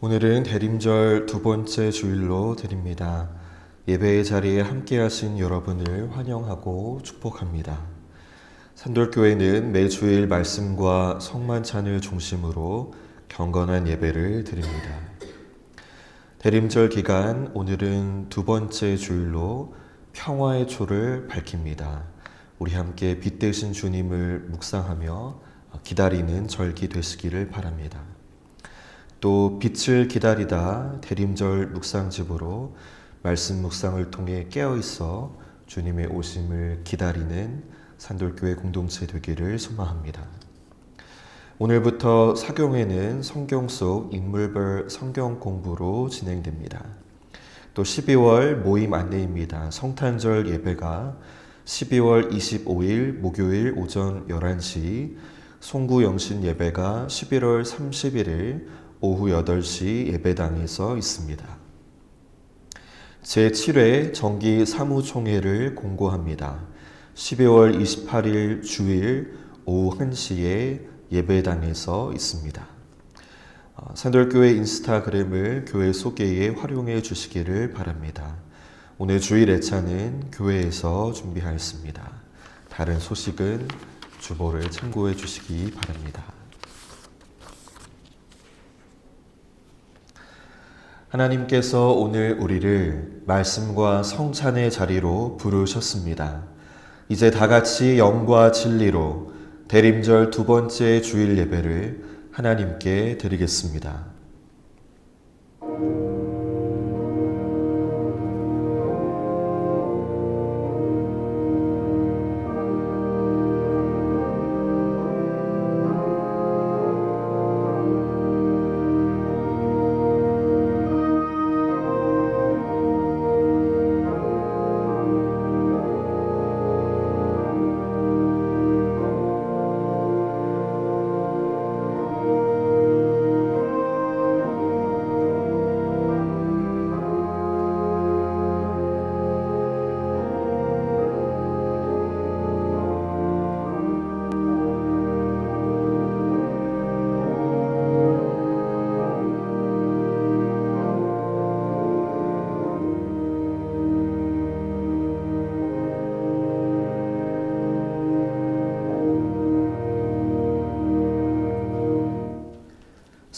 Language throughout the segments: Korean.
오늘은 대림절 두 번째 주일로 드립니다. 예배의 자리에 함께 하신 여러분을 환영하고 축복합니다. 산돌교회는 매주일 말씀과 성만찬을 중심으로 경건한 예배를 드립니다. 대림절 기간 오늘은 두 번째 주일로 평화의 초를 밝힙니다. 우리 함께 빛 되신 주님을 묵상하며 기다리는 절기 되시기를 바랍니다. 또 빛을 기다리다 대림절 묵상집으로 말씀 묵상을 통해 깨어있어 주님의 오심을 기다리는 산돌교회 공동체 되기를 소망합니다. 오늘부터 사경회는 성경 속 인물별 성경 공부로 진행됩니다. 또 12월 모임 안내입니다. 성탄절 예배가 12월 25일 목요일 오전 11시, 송구 영신 예배가 11월 31일 오후 8시 예배당에서 있습니다. 제7회 정기 사무총회를 공고합니다. 12월 28일 주일 오후 1시에 예배당에서 있습니다. 산돌교회 인스타그램을 교회 소개에 활용해 주시기를 바랍니다. 오늘 주일 예찬은 교회에서 준비하였습니다. 다른 소식은 주보를 참고해 주시기 바랍니다. 하나님께서 오늘 우리를 말씀과 성찬의 자리로 부르셨습니다. 이제 다 같이 영과 진리로 대림절 두 번째 주일 예배를 하나님께 드리겠습니다.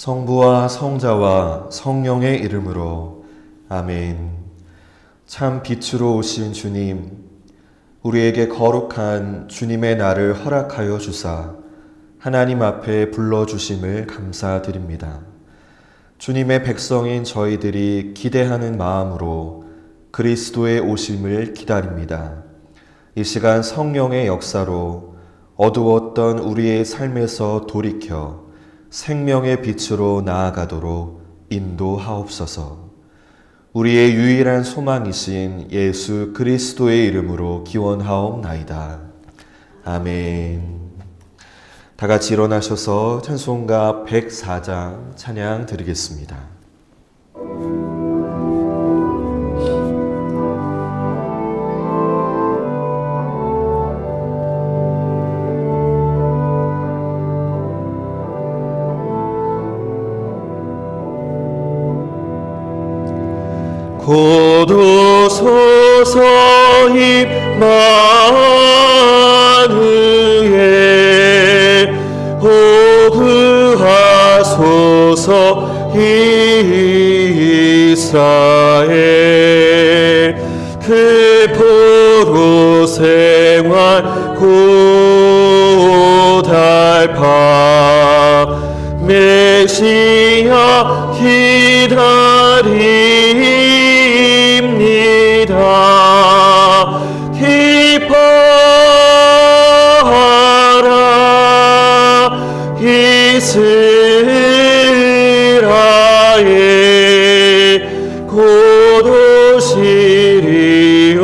성부와 성자와 성령의 이름으로 아멘. 참 빛으로 오신 주님, 우리에게 거룩한 주님의 날을 허락하여 주사 하나님 앞에 불러주심을 감사드립니다. 주님의 백성인 저희들이 기대하는 마음으로 그리스도의 오심을 기다립니다. 이 시간 성령의 역사로 어두웠던 우리의 삶에서 돌이켜 생명의 빛으로 나아가도록 인도하옵소서. 우리의 유일한 소망이신 예수 그리스도의 이름으로 기원하옵나이다. 아멘. 다 같이 일어나셔서 찬송가 104장 찬양 드리겠습니다. 고도소서 임마누엘 호구하소서 이스라엘 그 포로 생활 고달파 메시아 기다립니다. 기뻐하라 이스라엘 곧 오시리요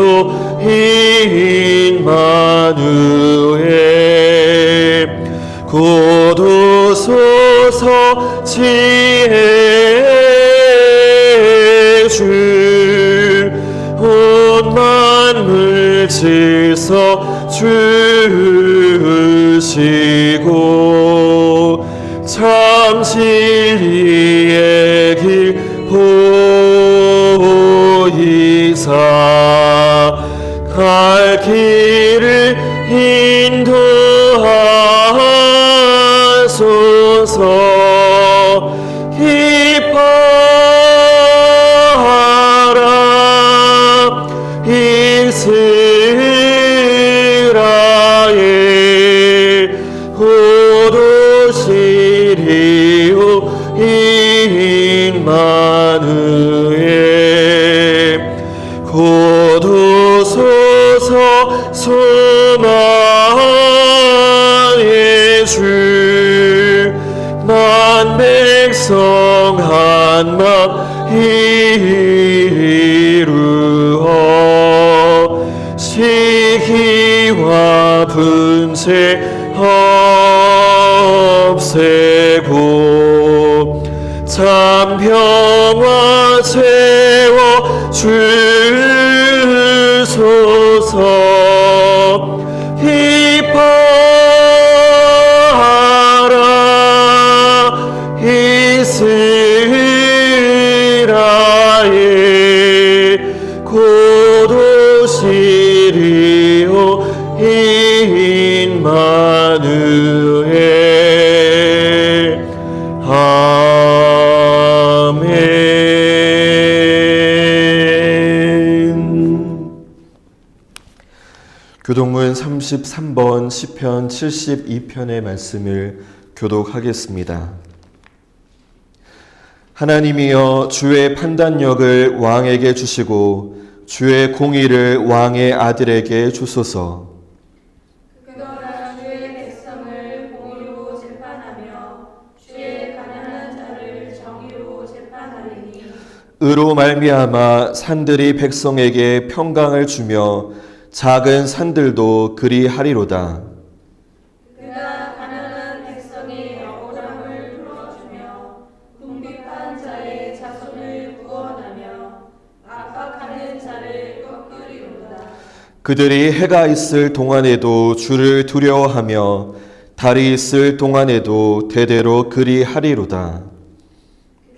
임마누엘 곧 오소서 지혜의 주 온 만물 질서 주시고 참 진리의 길 보이사 갈 길을 인도하소서. 기뻐하라 이스라엘, 호도시리오 임마누엘. 고도소서 소망의 주, 만 백성 한마음 이루어 시기와 분세 없애고 참 평화 채워 주소서. 기뻐하라 이스라엘, 고도시리오 임마누엘. 아멘. 교독문 33번 시편 72편의 말씀을 교독하겠습니다. 하나님이여, 주의 판단력을 왕에게 주시고 주의 공의를 왕의 아들에게 주소서. 그가 주의 백성을 공의로 재판하며 주의 가난한 자를 정의로 재판하리니. 의로 말미암아 산들이 백성에게 평강을 주며 작은 산들도 그리하리로다. 그가 가난한 백성의 억울함을 풀어주며 궁핍한 자의 자손을 구원하며 압박하는 자를 꺾으리로다. 그들이 해가 있을 동안에도 주를 두려워하며 달이 있을 동안에도 대대로 그리하리로다.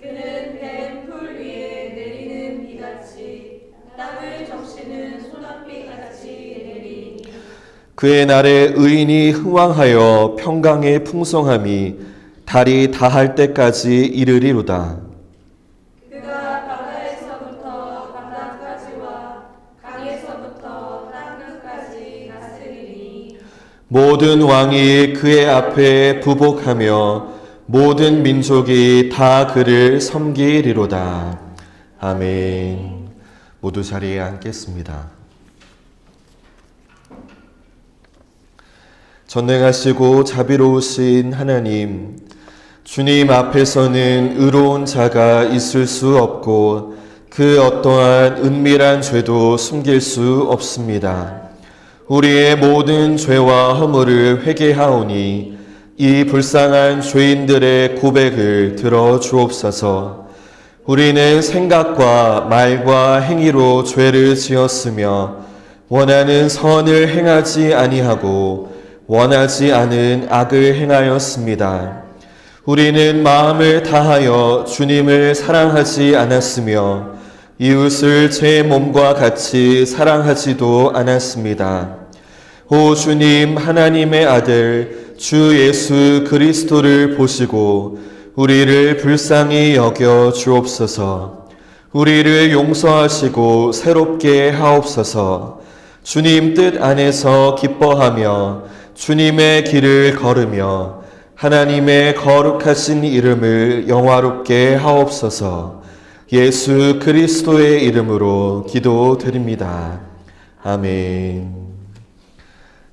그는 뱀 풀 위에 내리는 비같이 땅을 적시는 소낙비같이 내리니. 그의 날에 의인이 흥왕하여 평강의 풍성함이 달이 다할 때까지 이르리로다. 그가 바다에서부터 바다까지와 강에서부터 땅끝까지 다스리니. 모든 왕이 그의 앞에 부복하며 모든 민족이 다 그를 섬기리로다. 아멘. 모두 자리에 앉겠습니다. 전능하시고 자비로우신 하나님, 주님 앞에서는 의로운 자가 있을 수 없고 그 어떠한 은밀한 죄도 숨길 수 없습니다. 우리의 모든 죄와 허물을 회개하오니 이 불쌍한 죄인들의 고백을 들어 주옵소서. 우리는 생각과 말과 행위로 죄를 지었으며 원하는 선을 행하지 아니하고 원하지 않은 악을 행하였습니다. 우리는 마음을 다하여 주님을 사랑하지 않았으며 이웃을 제 몸과 같이 사랑하지도 않았습니다. 오 주님, 하나님의 아들 주 예수 그리스도를 보시고 우리를 불쌍히 여겨 주옵소서. 우리를 용서하시고 새롭게 하옵소서. 주님 뜻 안에서 기뻐하며 주님의 길을 걸으며 하나님의 거룩하신 이름을 영화롭게 하옵소서. 예수 그리스도의 이름으로 기도드립니다. 아멘.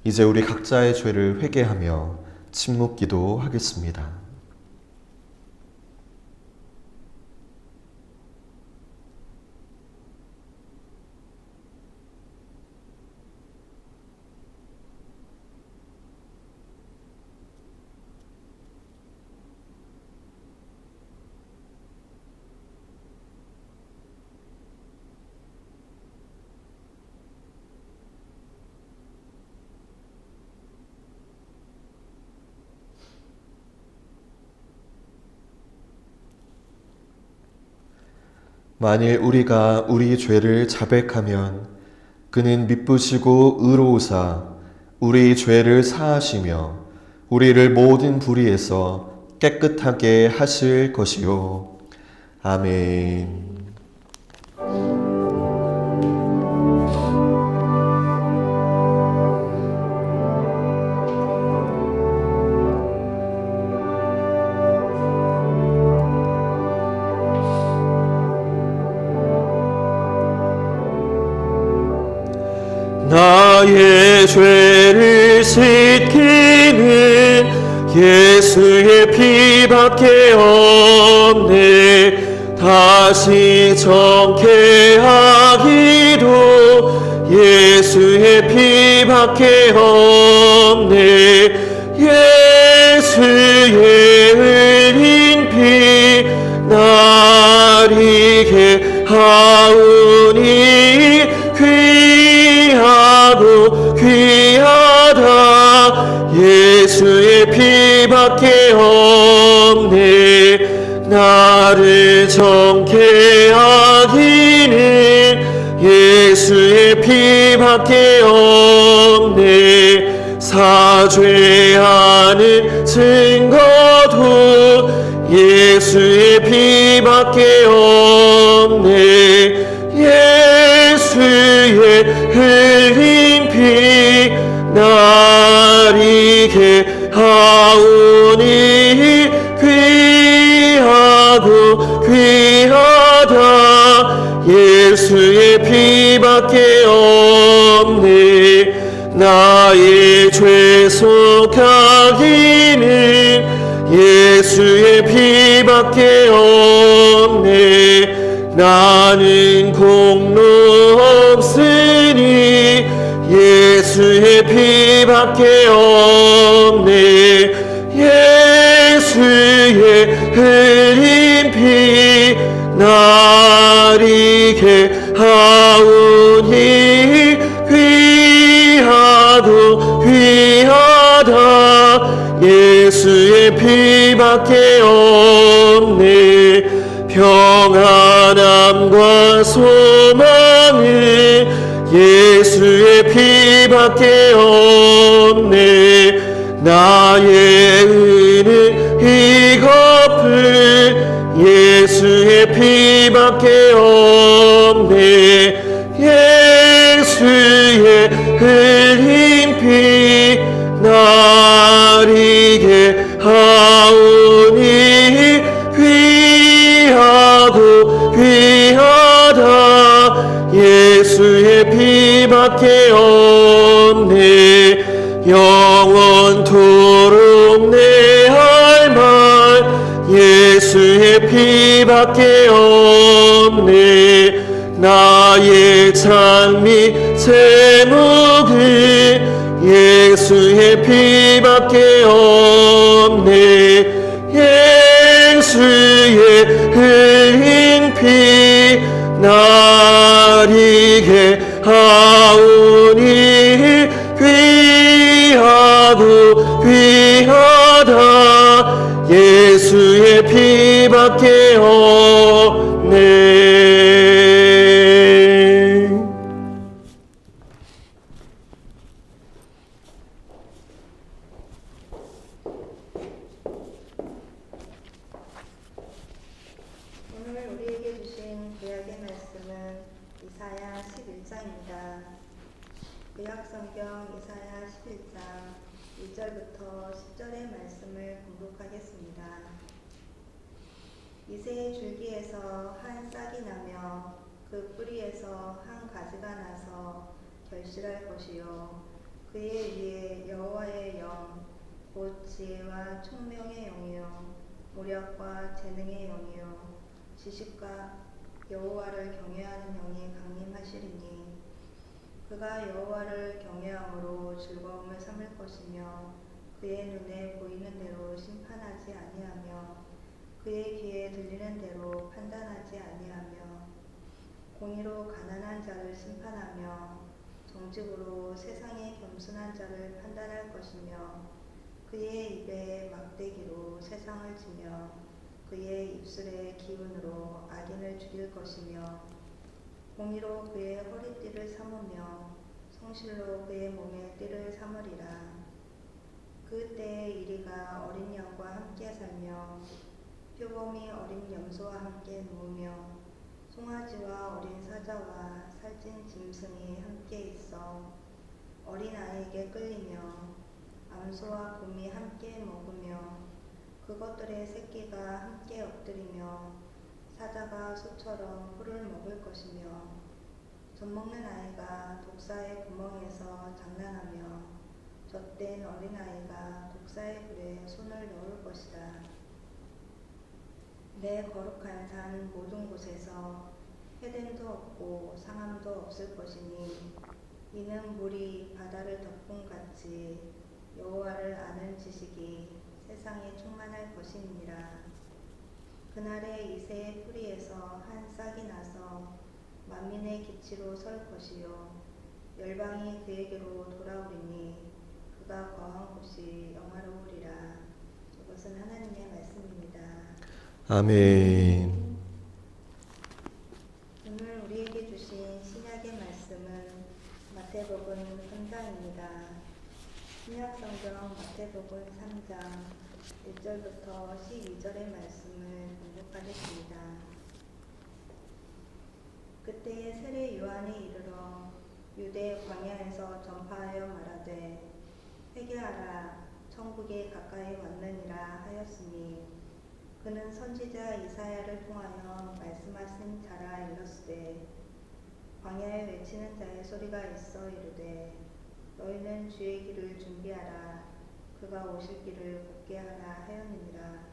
이제 우리 각자의 죄를 회개하며 침묵 기도하겠습니다. 만일 우리가 우리 죄를 자백하면 그는 미쁘시고 의로우사 우리 죄를 사하시며 우리를 모든 불의에서 깨끗하게 하실 것이요. 아멘. 나의 죄를 씻기는 예수의 피밖에 없네. 다시 정케하기도 예수의 피밖에 없네. 예수의 흘린 피 나리게 하오니 귀하고 귀하다. 예수의 피밖에 없네. 나를 정케 하기는 예수의 피밖에 없네. 사죄하는 증거도 예수의 피밖에 없네. 예수의 흘린 피 나리게 하오니 귀하고 귀하다. 예수의 피밖에 없네. 나의 죄 속하기는 예수의 피밖에 없네. 나는 공로 없으니 예수의 피밖에 없네. 예수의 흘린 피 나리게 하오니 귀하고 귀하다. 예수의 피밖에 없네. 평안함과 소망은 예수의 피밖에 없네. 나의 의는 이것뿐 예수의 피밖에 없네. 예수의 흘린 피 나리게 하오니 귀하고 귀하다. 예수의 피밖에 없네. 영원토록 내 할 말 예수의 피밖에 없네. 나의 찬미 제목은 예수의 피밖에 없네. 예수의 흘린 피 나리게 하오니 귀하고 귀하다. 예수의 피밖에 없네. 오늘 우리에게 주신 구약의 말씀은 이사야 11장입니다. 구약 성경 이사야 11장 1절부터 10절의 말씀을 공독하겠습니다. 이새의 줄기에서 한 싹이 나며 그 뿌리에서 한 가지가 나서 결실할 것이요 그의 위에 여호와의 영 곧 지혜와 총명의 영이요 모략과 재능의 영이요 지식과 여호와를 경외하는 영이 강림하시리니 그가 여호와를 경외함으로 즐거움을 삼을 것이며 그의 눈에 보이는 대로 심판하지 아니하며 그의 귀에 들리는 대로 판단하지 아니하며 공의로 가난한 자를 심판하며 정직으로 세상의 겸손한 자를 판단할 것이며 그의 입에 막대기로 세상을 치며 그의 입술의 기운으로 악인을 죽일 것이며 공의로 그의 허리띠를 삼으며 성실로 그의 몸에 띠를 삼으리라. 그때에 이리가 어린 양과 함께 살며 표범이 어린 염소와 함께 누우며 송아지와 어린 사자와 살찐 짐승이 함께 있어 어린 아이에게 끌리며 암소와 곰이 함께 먹으며 그것들의 새끼가 함께 엎드리며 사자가 소처럼 풀을 먹을 것이며 젖먹는 아이가 독사의 구멍에서 장난하며 젖된 어린아이가 독사의 굴에 손을 넣을 것이다. 내 거룩한 산 모든 곳에서 해됨도 없고 상함도 없을 것이니 이는 물이 바다를 덮은 같이 여호와를 아는 지식이 세상에 충만할 것이니라. 그날에 이새의 뿌리에서 한 싹이 나서 만민의 기치로 설 것이요 열방이 그에게로 돌아오리니 그가 거한 곳이 영화로우리라. 이것은 하나님의 말씀입니다. 아멘. 오늘 우리에게 주신 신약의 말씀은 마태복음 3장입니다. 신약성경 마태복음 3장 1절부터 12절의 말씀을 공독하겠습니다. 그때에 세례 요한이 이르러 유대 광야에서 전파하여 말하되 회개하라 천국이 가까이 왔느니라 하였으니 그는 선지자 이사야를 통하여 말씀하신 자라 일렀으되 광야에 외치는 자의 소리가 있어 이르되 너희는 주의 길을 준비하라 그가 오실 길을 곱게 하라 하였느니라.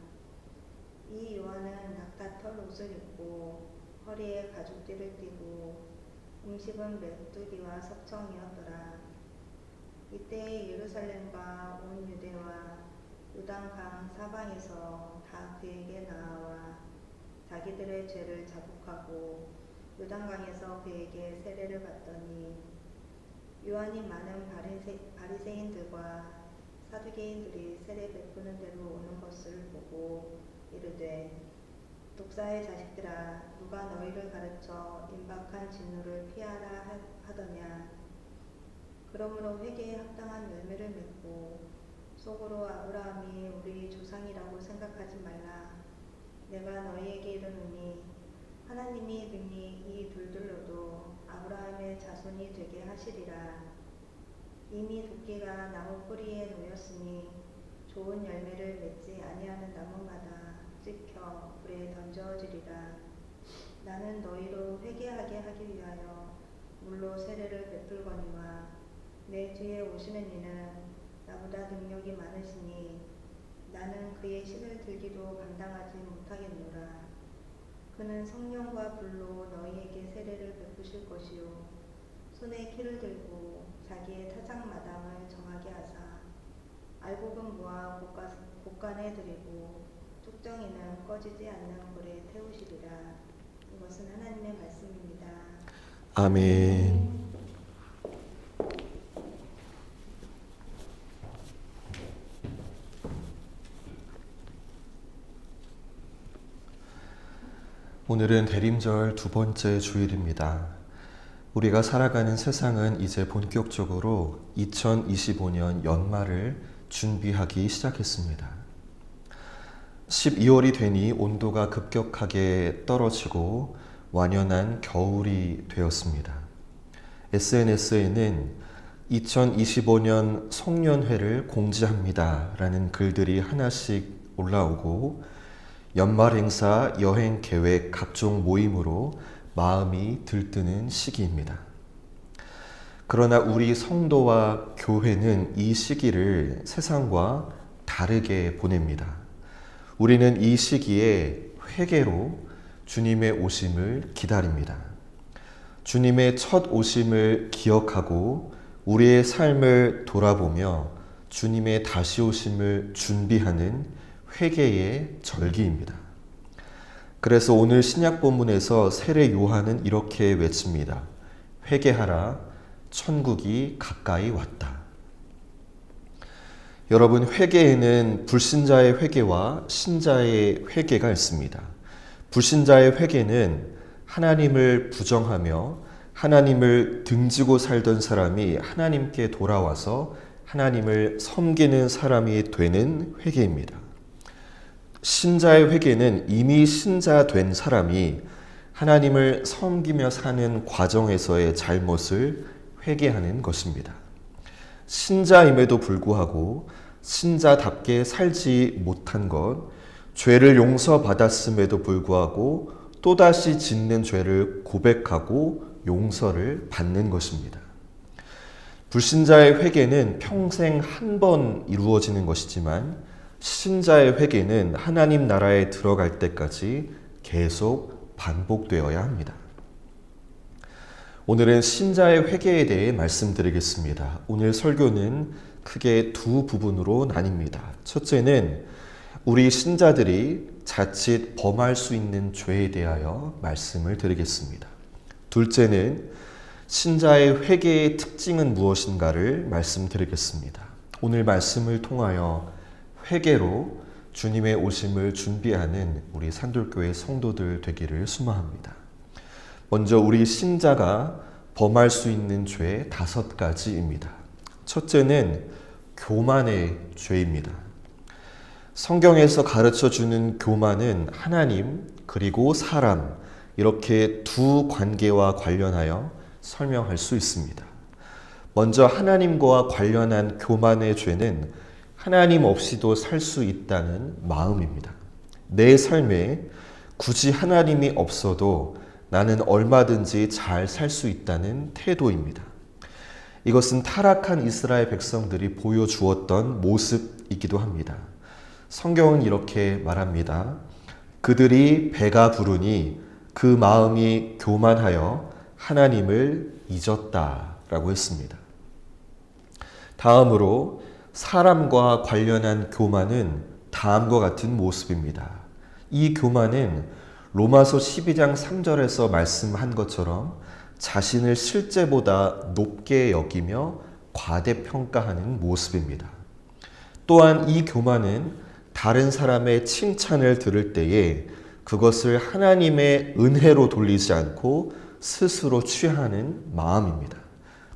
이 요한은 낙타털 옷을 입고 허리에 가죽띠를 띠고 음식은 메뚜기와 석청이었더라. 이때에 예루살렘과 온 유대와 요단강 사방에서 다 그에게 나아와 자기들의 죄를 자복하고 요단강에서 그에게 세례를 받더니 요한이 많은 바리새인들과 사두개인들이 세례 베푸는 데로 오는 것을 보고 이르되 독사의 자식들아 누가 너희를 가르쳐 임박한 진노를 피하라 하더냐. 그러므로 회개에 합당한 열매를 맺고 속으로 아브라함이 우리 조상이라고 생각하지 말라. 내가 너희에게 이르노니 하나님이 능히 이 둘들로도 아브라함의 자손이 되게 하시리라. 이미 도끼가 나무 뿌리에 놓였으니 좋은 열매를 맺지 아니하는 나무마다 찍혀 불에 던져지리라. 나는 너희로 회개하게 하기 위하여 물로 세례를 베풀거니와 내 뒤에 오시는 이는 나보다 능력이 많으시니 나는 그의 신을 들기도 감당하지 못하겠노라. 그는 성령과 불로 너희에게 세례를 베푸실 것이요 손에 키를 들고 자기의 타작마당을 정하게 하사 알곡은 모아 곳간에 들이고 뚝정이는 꺼지지 않는 불에 태우시리라. 이것은 하나님의 말씀입니다. 아멘. 오늘은 대림절 두 번째 주일입니다. 우리가 살아가는 세상은 이제 본격적으로 2025년 연말을 준비하기 시작했습니다. 12월이 되니 온도가 급격하게 떨어지고 완연한 겨울이 되었습니다. SNS에는 2025년 송년회를 공지합니다 라는 글들이 하나씩 올라오고 연말 행사, 여행 계획, 각종 모임으로 마음이 들뜨는 시기입니다. 그러나 우리 성도와 교회는 이 시기를 세상과 다르게 보냅니다. 우리는 이 시기에 회개로 주님의 오심을 기다립니다. 주님의 첫 오심을 기억하고 우리의 삶을 돌아보며 주님의 다시 오심을 준비하는 회개의 절기입니다. 그래서 오늘 신약 본문에서 세례 요한은 이렇게 외칩니다. 회개하라, 천국이 가까이 왔다. 여러분, 회개에는 불신자의 회개와 신자의 회개가 있습니다. 불신자의 회개는 하나님을 부정하며 하나님을 등지고 살던 사람이 하나님께 돌아와서 하나님을 섬기는 사람이 되는 회개입니다. 신자의 회개는 이미 신자 된 사람이 하나님을 섬기며 사는 과정에서의 잘못을 회개하는 것입니다. 신자임에도 불구하고 신자답게 살지 못한 것, 죄를 용서받았음에도 불구하고 또다시 짓는 죄를 고백하고 용서를 받는 것입니다. 불신자의 회개는 평생 한 번 이루어지는 것이지만 신자의 회개는 하나님 나라에 들어갈 때까지 계속 반복되어야 합니다. 오늘은 신자의 회개에 대해 말씀드리겠습니다. 오늘 설교는 크게 두 부분으로 나뉩니다. 첫째는 우리 신자들이 자칫 범할 수 있는 죄에 대하여 말씀을 드리겠습니다. 둘째는 신자의 회개의 특징은 무엇인가를 말씀드리겠습니다. 오늘 말씀을 통하여 회개로 주님의 오심을 준비하는 우리 산돌교회 성도들 되기를 소망합니다. 먼저 우리 신자가 범할 수 있는 죄 5가지입니다. 첫째는 교만의 죄입니다. 성경에서 가르쳐주는 교만은 하나님 그리고 사람 이렇게 두 관계와 관련하여 설명할 수 있습니다. 먼저 하나님과 관련한 교만의 죄는 하나님 없이도 살 수 있다는 마음입니다. 내 삶에 굳이 하나님이 없어도 나는 얼마든지 잘 살 수 있다는 태도입니다. 이것은 타락한 이스라엘 백성들이 보여주었던 모습이기도 합니다. 성경은 이렇게 말합니다. 그들이 배가 부르니 그 마음이 교만하여 하나님을 잊었다라고 했습니다. 다음으로 사람과 관련한 교만은 다음과 같은 모습입니다. 이 교만은 로마서 12장 3절에서 말씀한 것처럼 자신을 실제보다 높게 여기며 과대평가하는 모습입니다. 또한 이 교만은 다른 사람의 칭찬을 들을 때에 그것을 하나님의 은혜로 돌리지 않고 스스로 취하는 마음입니다.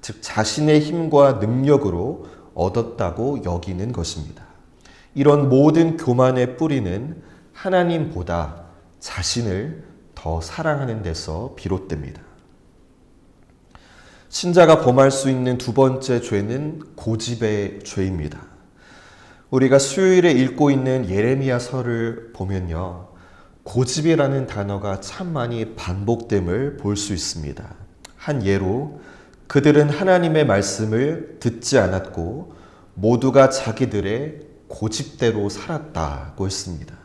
즉 자신의 힘과 능력으로 얻었다고 여기는 것입니다. 이런 모든 교만의 뿌리는 하나님보다 자신을 더 사랑하는 데서 비롯됩니다. 신자가 범할 수 있는 두 번째 죄는 고집의 죄입니다. 우리가 수요일에 읽고 있는 예레미야서를 보면요. 고집이라는 단어가 참 많이 반복됨을 볼 수 있습니다. 한 예로 그들은 하나님의 말씀을 듣지 않았고 모두가 자기들의 고집대로 살았다고 했습니다.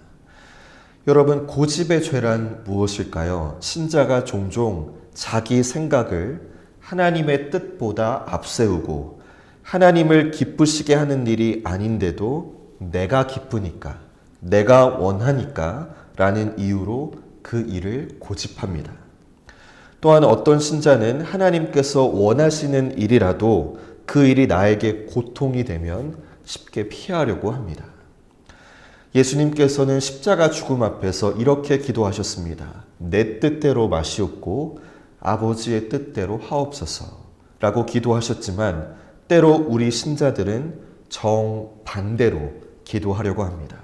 여러분, 고집의 죄란 무엇일까요? 신자가 종종 자기 생각을 하나님의 뜻보다 앞세우고 하나님을 기쁘시게 하는 일이 아닌데도 내가 기쁘니까, 내가 원하니까 라는 이유로 그 일을 고집합니다. 또한 어떤 신자는 하나님께서 원하시는 일이라도 그 일이 나에게 고통이 되면 쉽게 피하려고 합니다. 예수님께서는 십자가 죽음 앞에서 이렇게 기도하셨습니다. 내 뜻대로 마시옵고 아버지의 뜻대로 하옵소서 라고 기도하셨지만 때로 우리 신자들은 정반대로 기도하려고 합니다.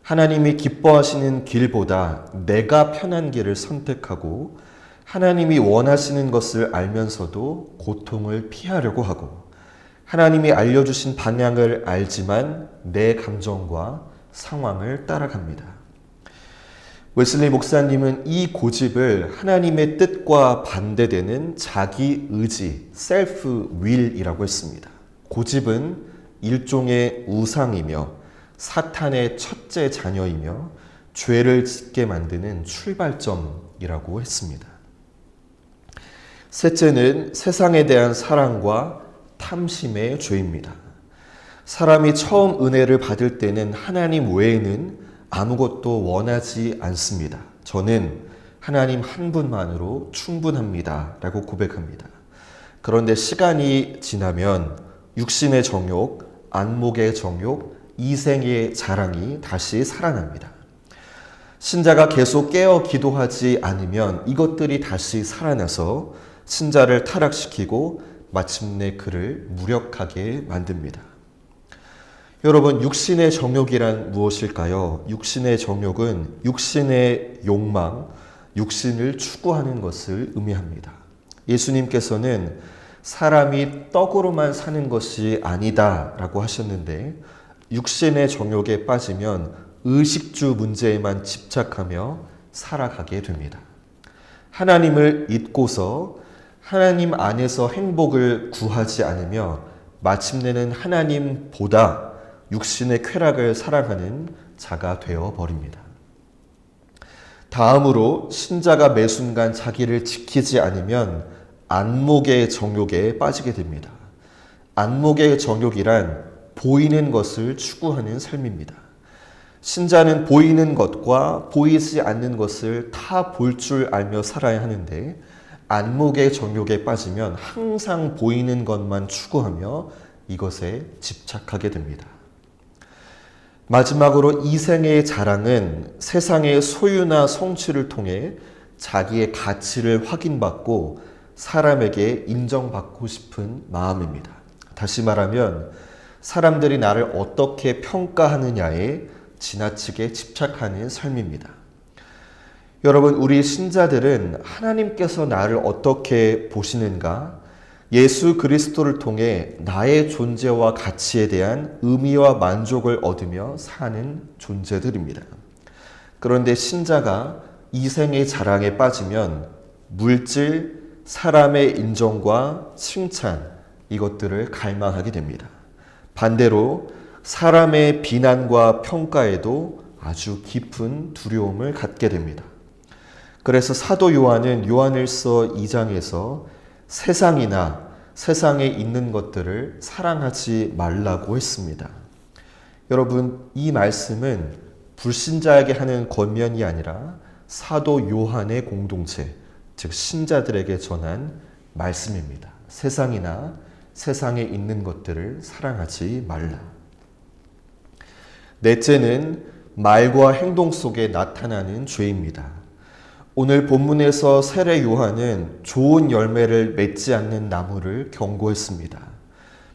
하나님이 기뻐하시는 길보다 내가 편한 길을 선택하고 하나님이 원하시는 것을 알면서도 고통을 피하려고 하고 하나님이 알려주신 방향을 알지만 내 감정과 상황을 따라갑니다. 웨슬리 목사님은 이 고집을 하나님의 뜻과 반대되는 자기 의지, 셀프 윌이라고 했습니다. 고집은 일종의 우상이며 사탄의 첫째 자녀이며 죄를 짓게 만드는 출발점이라고 했습니다. 셋째는 세상에 대한 사랑과 탐심의 죄입니다. 사람이 처음 은혜를 받을 때는 하나님 외에는 아무것도 원하지 않습니다. 저는 하나님 한 분만으로 충분합니다. 라고 고백합니다. 그런데 시간이 지나면 육신의 정욕, 안목의 정욕, 이생의 자랑이 다시 살아납니다. 신자가 계속 깨어 기도하지 않으면 이것들이 다시 살아나서 신자를 타락시키고 마침내 그를 무력하게 만듭니다. 여러분, 육신의 정욕이란 무엇일까요? 육신의 정욕은 육신의 욕망, 육신을 추구하는 것을 의미합니다. 예수님께서는 사람이 떡으로만 사는 것이 아니다라고 하셨는데, 육신의 정욕에 빠지면 의식주 문제에만 집착하며 살아가게 됩니다. 하나님을 잊고서 하나님 안에서 행복을 구하지 않으며 마침내는 하나님보다 육신의 쾌락을 사랑하는 자가 되어 버립니다. 다음으로 신자가 매 순간 자기를 지키지 않으면 안목의 정욕에 빠지게 됩니다. 안목의 정욕이란 보이는 것을 추구하는 삶입니다. 신자는 보이는 것과 보이지 않는 것을 다 볼 줄 알며 살아야 하는데, 안목의 정욕에 빠지면 항상 보이는 것만 추구하며 이것에 집착하게 됩니다. 마지막으로 이생의 자랑은 세상의 소유나 성취를 통해 자기의 가치를 확인받고 사람에게 인정받고 싶은 마음입니다. 다시 말하면 사람들이 나를 어떻게 평가하느냐에 지나치게 집착하는 삶입니다. 여러분, 우리 신자들은 하나님께서 나를 어떻게 보시는가? 예수 그리스도를 통해 나의 존재와 가치에 대한 의미와 만족을 얻으며 사는 존재들입니다. 그런데 신자가 이생의 자랑에 빠지면 물질, 사람의 인정과 칭찬, 이것들을 갈망하게 됩니다. 반대로 사람의 비난과 평가에도 아주 깊은 두려움을 갖게 됩니다. 그래서 사도 요한은 요한일서 2장에서 세상이나 세상에 있는 것들을 사랑하지 말라고 했습니다. 여러분, 이 말씀은 불신자에게 하는 권면이 아니라 사도 요한의 공동체, 즉 신자들에게 전한 말씀입니다. 세상이나 세상에 있는 것들을 사랑하지 말라. 넷째는 말과 행동 속에 나타나는 죄입니다. 오늘 본문에서 세례 요한은 좋은 열매를 맺지 않는 나무를 경고했습니다.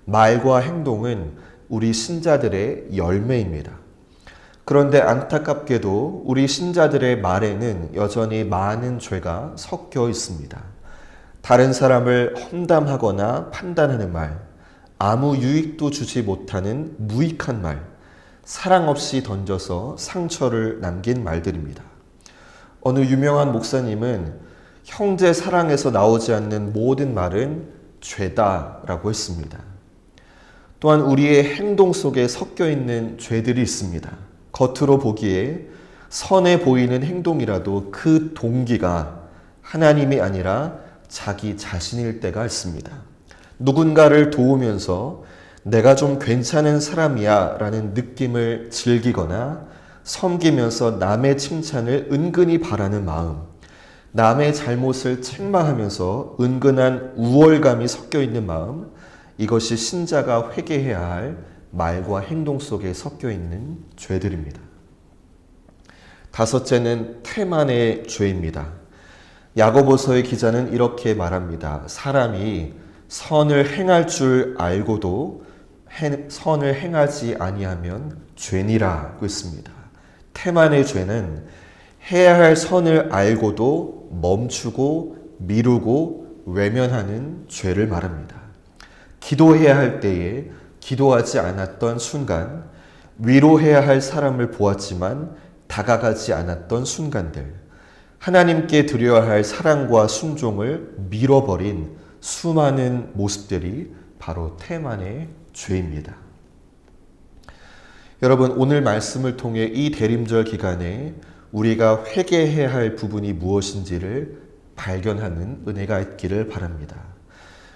말과 행동은 우리 신자들의 열매입니다. 그런데 안타깝게도 우리 신자들의 말에는 여전히 많은 죄가 섞여 있습니다. 다른 사람을 험담하거나 판단하는 말, 아무 유익도 주지 못하는 무익한 말, 사랑 없이 던져서 상처를 남긴 말들입니다. 어느 유명한 목사님은 형제 사랑에서 나오지 않는 모든 말은 죄다라고 했습니다. 또한 우리의 행동 속에 섞여 있는 죄들이 있습니다. 겉으로 보기에 선해 보이는 행동이라도 그 동기가 하나님이 아니라 자기 자신일 때가 있습니다. 누군가를 도우면서 내가 좀 괜찮은 사람이야 라는 느낌을 즐기거나 섬기면서 남의 칭찬을 은근히 바라는 마음, 남의 잘못을 책망하면서 은근한 우월감이 섞여 있는 마음, 이것이 신자가 회개해야 할 말과 행동 속에 섞여 있는 죄들입니다. 다섯째는 태만의 죄입니다. 야고보서의 기자는 이렇게 말합니다. 사람이 선을 행할 줄 알고도 선을 행하지 아니하면 죄니라고 했습니다. 태만의 죄는 해야 할 선을 알고도 멈추고 미루고 외면하는 죄를 말합니다. 기도해야 할 때에 기도하지 않았던 순간, 위로해야 할 사람을 보았지만 다가가지 않았던 순간들, 하나님께 드려야 할 사랑과 순종을 밀어버린 수많은 모습들이 바로 태만의 죄입니다. 여러분, 오늘 말씀을 통해 이 대림절 기간에 우리가 회개해야 할 부분이 무엇인지를 발견하는 은혜가 있기를 바랍니다.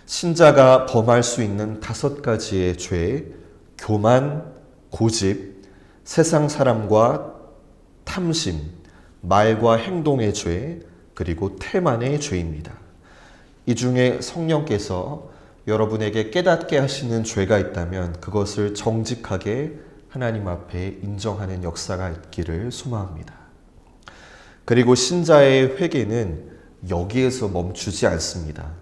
신자가 범할 수 있는 5가지의 죄, 교만, 고집, 세상 사람과 탐심, 말과 행동의 죄, 그리고 태만의 죄입니다. 이 중에 성령께서 여러분에게 깨닫게 하시는 죄가 있다면 그것을 정직하게 하나님 앞에 인정하는 역사가 있기를 소망합니다. 그리고 신자의 회개는 여기에서 멈추지 않습니다.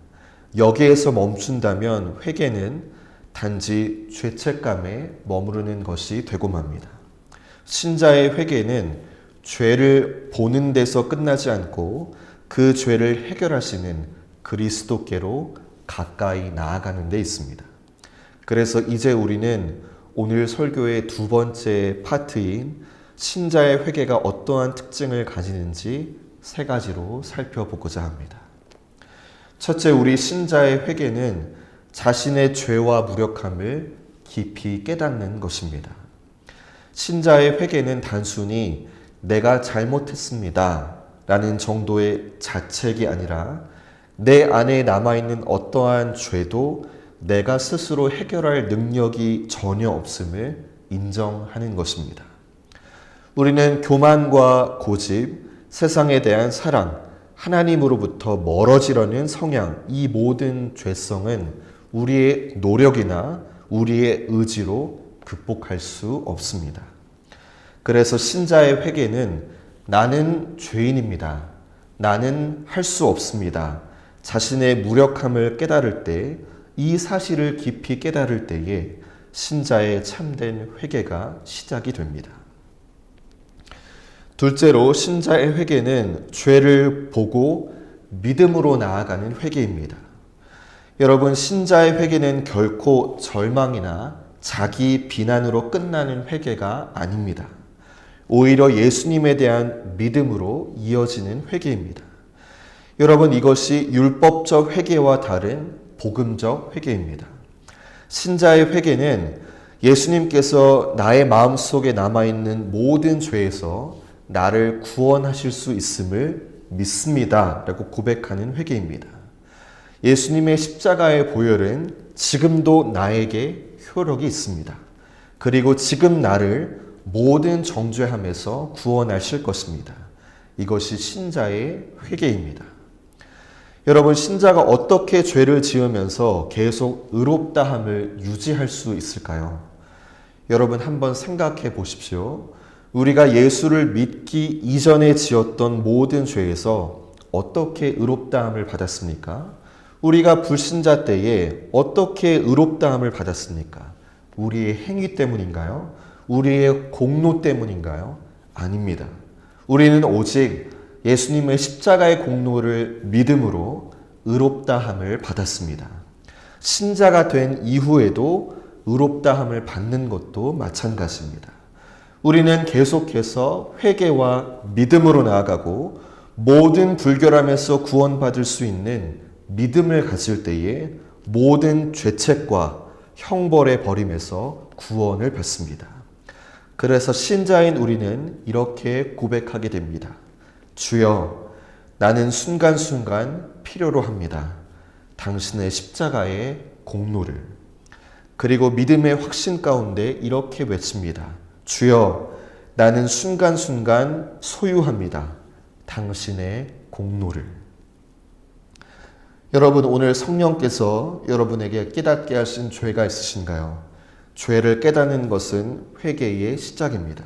여기에서 멈춘다면 회개는 단지 죄책감에 머무르는 것이 되고 맙니다. 신자의 회개는 죄를 보는 데서 끝나지 않고 그 죄를 해결하시는 그리스도께로 가까이 나아가는 데 있습니다. 그래서 이제 우리는 오늘 설교의 두 번째 파트인 신자의 회개가 어떠한 특징을 가지는지 세 가지로 살펴보고자 합니다. 첫째, 우리 신자의 회개는 자신의 죄와 무력함을 깊이 깨닫는 것입니다. 신자의 회개는 단순히 내가 잘못했습니다 라는 정도의 자책이 아니라 내 안에 남아있는 어떠한 죄도 내가 스스로 해결할 능력이 전혀 없음을 인정하는 것입니다. 우리는 교만과 고집, 세상에 대한 사랑, 하나님으로부터 멀어지려는 성향, 이 모든 죄성은 우리의 노력이나 우리의 의지로 극복할 수 없습니다. 그래서 신자의 회개는 나는 죄인입니다. 나는 할 수 없습니다. 자신의 무력함을 깨달을 때, 이 사실을 깊이 깨달을 때에 신자의 참된 회개가 시작이 됩니다. 둘째로 신자의 회개는 죄를 보고 믿음으로 나아가는 회개입니다. 여러분, 신자의 회개는 결코 절망이나 자기 비난으로 끝나는 회개가 아닙니다. 오히려 예수님에 대한 믿음으로 이어지는 회개입니다. 여러분, 이것이 율법적 회개와 다른 복음적 회개입니다. 신자의 회개는 예수님께서 나의 마음속에 남아있는 모든 죄에서 나를 구원하실 수 있음을 믿습니다 라고 고백하는 회개입니다. 예수님의 십자가의 보혈은 지금도 나에게 효력이 있습니다. 그리고 지금 나를 모든 정죄함에서 구원하실 것입니다. 이것이 신자의 회개입니다. 여러분, 신자가 어떻게 죄를 지으면서 계속 의롭다함을 유지할 수 있을까요? 여러분, 한번 생각해 보십시오. 우리가 예수를 믿기 이전에 지었던 모든 죄에서 어떻게 의롭다함을 받았습니까? 우리가 불신자 때에 어떻게 의롭다함을 받았습니까? 우리의 행위 때문인가요? 우리의 공로 때문인가요? 아닙니다. 우리는 오직 예수님의 십자가의 공로를 믿음으로 의롭다함을 받았습니다. 신자가 된 이후에도 의롭다함을 받는 것도 마찬가지입니다. 우리는 계속해서 회개와 믿음으로 나아가고 모든 불결함에서 구원받을 수 있는 믿음을 가질 때에 모든 죄책과 형벌의 버림에서 구원을 받습니다. 그래서 신자인 우리는 이렇게 고백하게 됩니다. 주여, 나는 순간순간 필요로 합니다. 당신의 십자가의 공로를. 그리고 믿음의 확신 가운데 이렇게 외칩니다. 주여, 나는 순간순간 소유합니다. 당신의 공로를. 여러분, 오늘 성령께서 여러분에게 깨닫게 하신 죄가 있으신가요? 죄를 깨닫는 것은 회개의 시작입니다.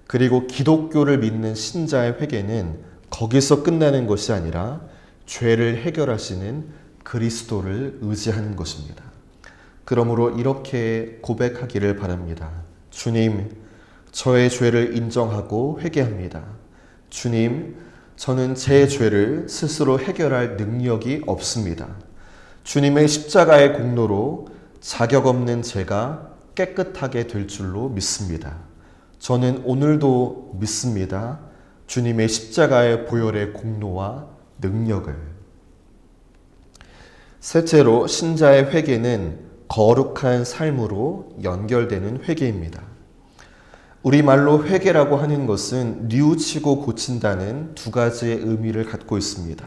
그리고 기독교를 믿는 신자의 회개는 거기서 끝나는 것이 아니라 죄를 해결하시는 그리스도를 의지하는 것입니다. 그러므로 이렇게 고백하기를 바랍니다. 주님, 저의 죄를 인정하고 회개합니다. 주님, 저는 제 죄를 스스로 해결할 능력이 없습니다. 주님의 십자가의 공로로 자격 없는 제가 깨끗하게 될 줄로 믿습니다. 저는 오늘도 믿습니다. 주님의 십자가의 보혈의 공로와 능력을. 셋째로 신자의 회개는 거룩한 삶으로 연결되는 회개입니다. 우리말로 회개라고 하는 것은 뉘우치고 고친다는 두 가지의 의미를 갖고 있습니다.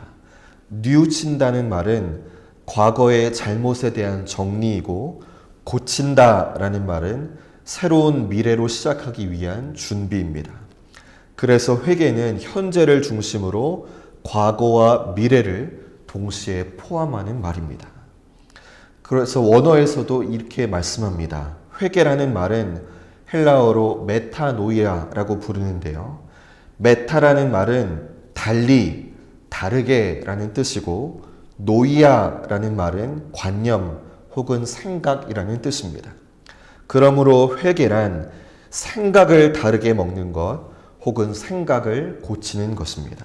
뉘우친다는 말은 과거의 잘못에 대한 정리이고, 고친다라는 말은 새로운 미래로 시작하기 위한 준비입니다. 그래서 회개는 현재를 중심으로 과거와 미래를 동시에 포함하는 말입니다. 그래서 원어에서도 이렇게 말씀합니다. 회개라는 말은 헬라어로 메타노이아라고 부르는데요. 메타라는 말은 달리, 다르게라는 뜻이고 노이아라는 말은 관념 혹은 생각이라는 뜻입니다. 그러므로 회개란 생각을 다르게 먹는 것 혹은 생각을 고치는 것입니다.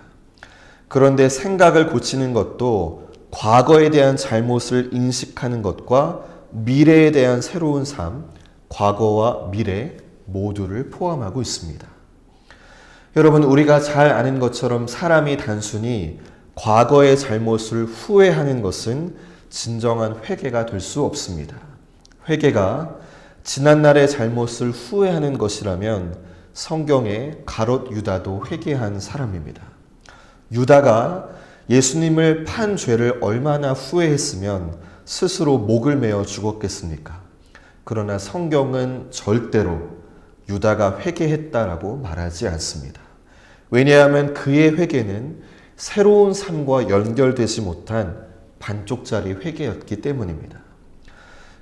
그런데 생각을 고치는 것도 과거에 대한 잘못을 인식하는 것과 미래에 대한 새로운 삶, 과거와 미래 모두를 포함하고 있습니다. 여러분, 우리가 잘 아는 것처럼 사람이 단순히 과거의 잘못을 후회하는 것은 진정한 회개가 될 수 없습니다. 회개가 지난날의 잘못을 후회하는 것이라면 성경에 가롯 유다도 회개한 사람입니다. 유다가 예수님을 판 죄를 얼마나 후회했으면 스스로 목을 메어 죽었겠습니까? 그러나 성경은 절대로 유다가 회개했다라고 말하지 않습니다. 왜냐하면 그의 회개는 새로운 삶과 연결되지 못한 반쪽짜리 회개였기 때문입니다.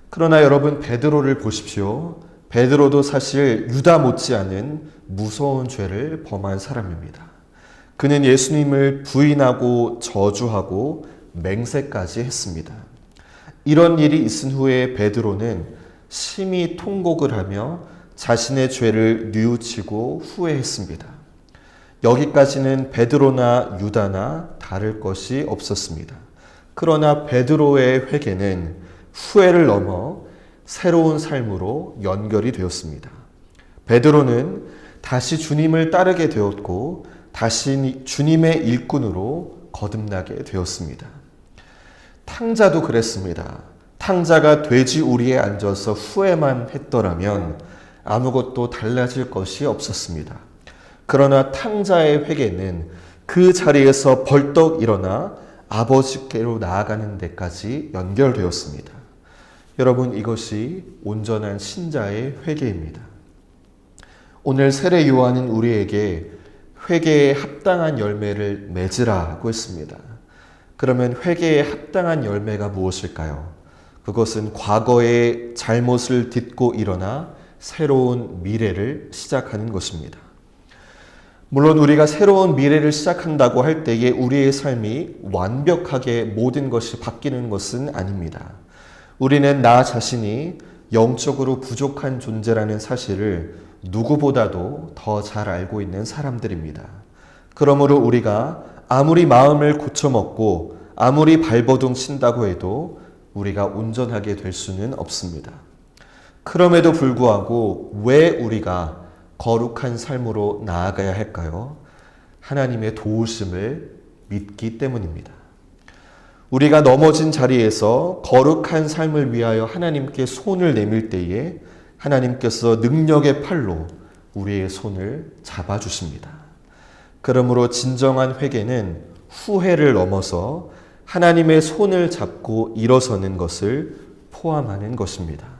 그러나 여러분, 베드로를 보십시오. 베드로도 사실 유다 못지않은 무서운 죄를 범한 사람입니다. 그는 예수님을 부인하고 저주하고 맹세까지 했습니다. 이런 일이 있은 후에 베드로는 심히 통곡을 하며 자신의 죄를 뉘우치고 후회했습니다. 여기까지는 베드로나 유다나 다를 것이 없었습니다. 그러나 베드로의 회개는 후회를 넘어 새로운 삶으로 연결이 되었습니다. 베드로는 다시 주님을 따르게 되었고 다시 주님의 일꾼으로 거듭나게 되었습니다. 탕자도 그랬습니다. 탕자가 돼지 우리에 앉아서 후회만 했더라면 아무것도 달라질 것이 없었습니다. 그러나 탕자의 회개는 그 자리에서 벌떡 일어나 아버지께로 나아가는 데까지 연결되었습니다. 여러분, 이것이 온전한 신자의 회개입니다. 오늘 세례 요한은 우리에게 회개에 합당한 열매를 맺으라고 했습니다. 그러면 회개에 합당한 열매가 무엇일까요? 그것은 과거의 잘못을 딛고 일어나 새로운 미래를 시작하는 것입니다. 물론 우리가 새로운 미래를 시작한다고 할 때에 우리의 삶이 완벽하게 모든 것이 바뀌는 것은 아닙니다. 우리는 나 자신이 영적으로 부족한 존재라는 사실을 누구보다도 더 잘 알고 있는 사람들입니다. 그러므로 우리가 아무리 마음을 고쳐먹고 아무리 발버둥 친다고 해도 우리가 온전하게 될 수는 없습니다. 그럼에도 불구하고 왜 우리가 거룩한 삶으로 나아가야 할까요? 하나님의 도우심을 믿기 때문입니다. 우리가 넘어진 자리에서 거룩한 삶을 위하여 하나님께 손을 내밀 때에 하나님께서 능력의 팔로 우리의 손을 잡아주십니다. 그러므로 진정한 회개는 후회를 넘어서 하나님의 손을 잡고 일어서는 것을 포함하는 것입니다.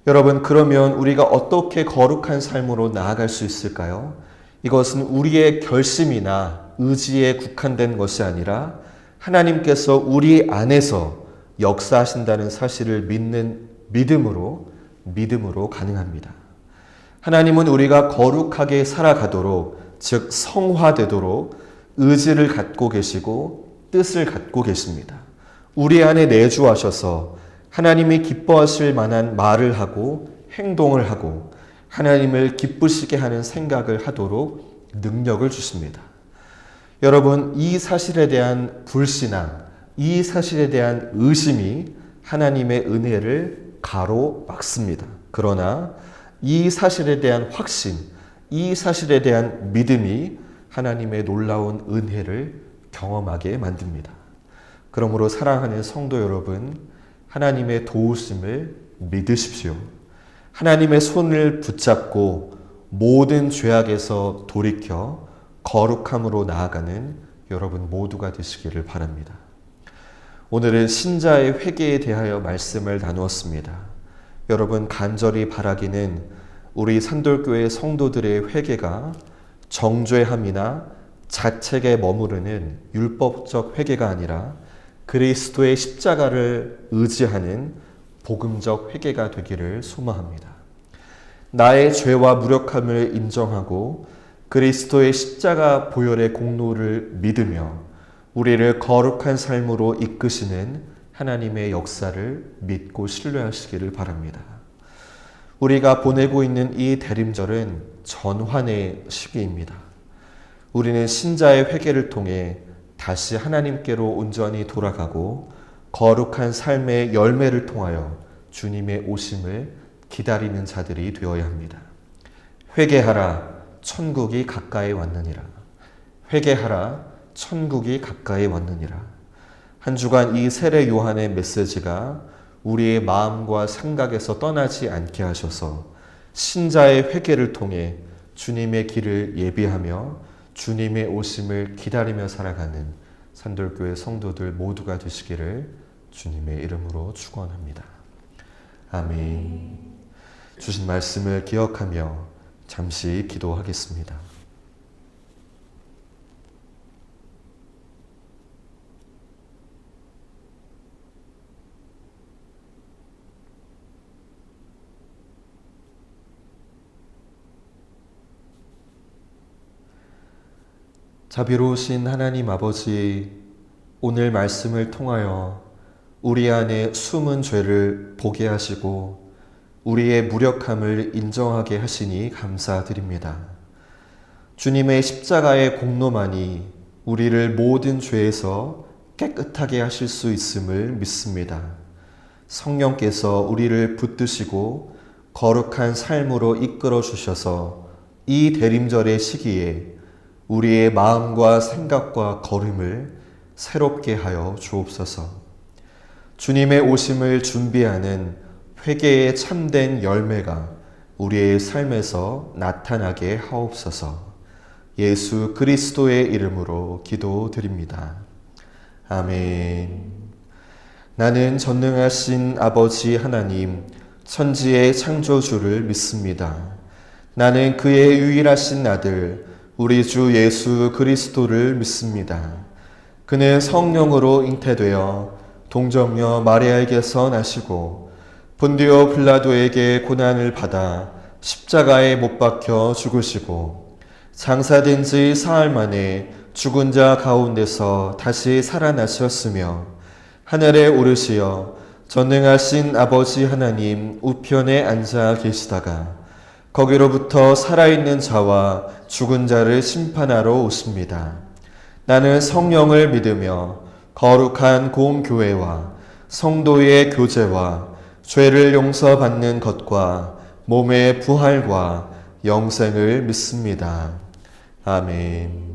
여러분, 그러면 우리가 어떻게 거룩한 삶으로 나아갈 수 있을까요? 이것은 우리의 결심이나 의지에 국한된 것이 아니라 하나님께서 우리 안에서 역사하신다는 사실을 믿는 믿음으로 가능합니다. 하나님은 우리가 거룩하게 살아가도록, 즉 성화되도록 의지를 갖고 계시고 뜻을 갖고 계십니다. 우리 안에 내주하셔서 하나님이 기뻐하실 만한 말을 하고 행동을 하고 하나님을 기쁘시게 하는 생각을 하도록 능력을 주십니다. 여러분, 이 사실에 대한 불신앙, 이 사실에 대한 의심이 하나님의 은혜를 가로막습니다. 그러나 이 사실에 대한 확신, 이 사실에 대한 믿음이 하나님의 놀라운 은혜를 경험하게 만듭니다. 그러므로 사랑하는 성도 여러분, 하나님의 도우심을 믿으십시오. 하나님의 손을 붙잡고 모든 죄악에서 돌이켜 거룩함으로 나아가는 여러분 모두가 되시기를 바랍니다. 오늘은 신자의 회개에 대하여 말씀을 나누었습니다. 여러분, 간절히 바라기는 우리 산돌교회 성도들의 회개가 정죄함이나 자책에 머무르는 율법적 회개가 아니라 그리스도의 십자가를 의지하는 복음적 회개가 되기를 소망합니다. 나의 죄와 무력함을 인정하고 그리스도의 십자가 보혈의 공로를 믿으며 우리를 거룩한 삶으로 이끄시는 하나님의 역사를 믿고 신뢰하시기를 바랍니다. 우리가 보내고 있는 이 대림절은 전환의 시기입니다. 우리는 신자의 회개를 통해 다시 하나님께로 온전히 돌아가고 거룩한 삶의 열매를 통하여 주님의 오심을 기다리는 자들이 되어야 합니다. 회개하라, 천국이 가까이 왔느니라. 회개하라, 천국이 가까이 왔느니라. 한 주간 이 세례 요한의 메시지가 우리의 마음과 생각에서 떠나지 않게 하셔서 신자의 회개를 통해 주님의 길을 예비하며 주님의 오심을 기다리며 살아가는 산돌교회 성도들 모두가 되시기를 주님의 이름으로 축원합니다. 아멘. 주신 말씀을 기억하며 잠시 기도하겠습니다. 자비로우신 하나님 아버지, 오늘 말씀을 통하여 우리 안에 숨은 죄를 보게 하시고 우리의 무력함을 인정하게 하시니 감사드립니다. 주님의 십자가의 공로만이 우리를 모든 죄에서 깨끗하게 하실 수 있음을 믿습니다. 성령께서 우리를 붙드시고 거룩한 삶으로 이끌어 주셔서 이 대림절의 시기에 우리의 마음과 생각과 걸음을 새롭게 하여 주옵소서. 주님의 오심을 준비하는 회개의 참된 열매가 우리의 삶에서 나타나게 하옵소서. 예수 그리스도의 이름으로 기도드립니다. 아멘. 나는 전능하신 아버지 하나님, 천지의 창조주를 믿습니다. 나는 그의 유일하신 아들 우리 주 예수 그리스도를 믿습니다. 그는 성령으로 잉태되어 동정녀 마리아에게서 나시고 본디오 빌라도에게 고난을 받아 십자가에 못 박혀 죽으시고 장사된 지 사흘 만에 죽은 자 가운데서 다시 살아나셨으며 하늘에 오르시어 전능하신 아버지 하나님 우편에 앉아 계시다가 거기로부터 살아있는 자와 죽은 자를 심판하러 오십니다. 나는 성령을 믿으며 거룩한 공교회와 성도의 교제와 죄를 용서받는 것과 몸의 부활과 영생을 믿습니다. 아멘.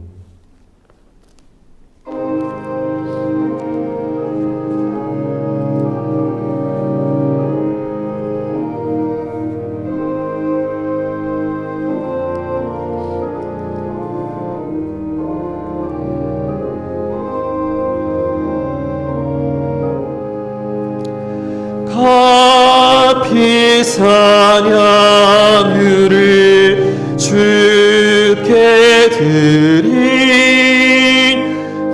가피 사냥류를 주께 드린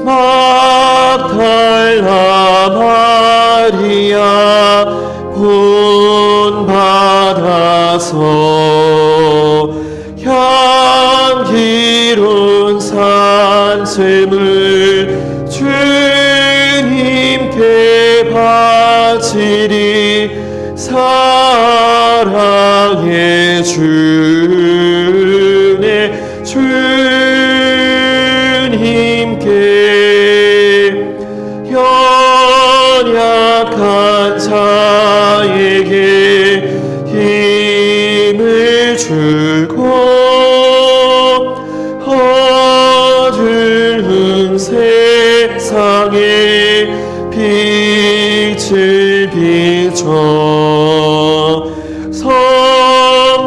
막달라 마리아 본받아서 향기로운 산샘을 주님께 바치리 사랑의 주네 주님께 연약한 자에게 힘을 주고 어두운 세상에 빛을 비춰